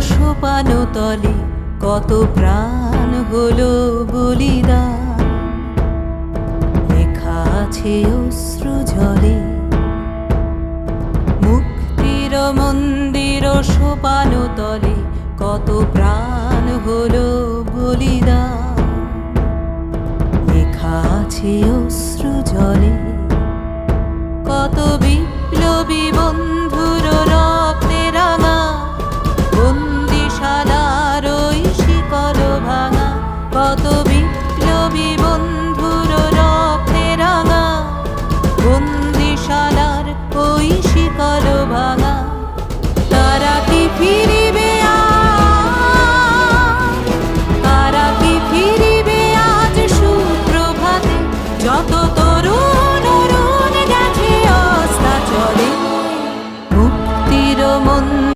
সোপানো তলে কত প্রাণ হলো বলিদান। লেখা আছে অশ্রু জলে মুক্তির মন্দির সোপানো তলে কত প্রাণ হলো বলিদান। লেখা আছে অশ্রু জলে কত বিপ্লবী বন্ধু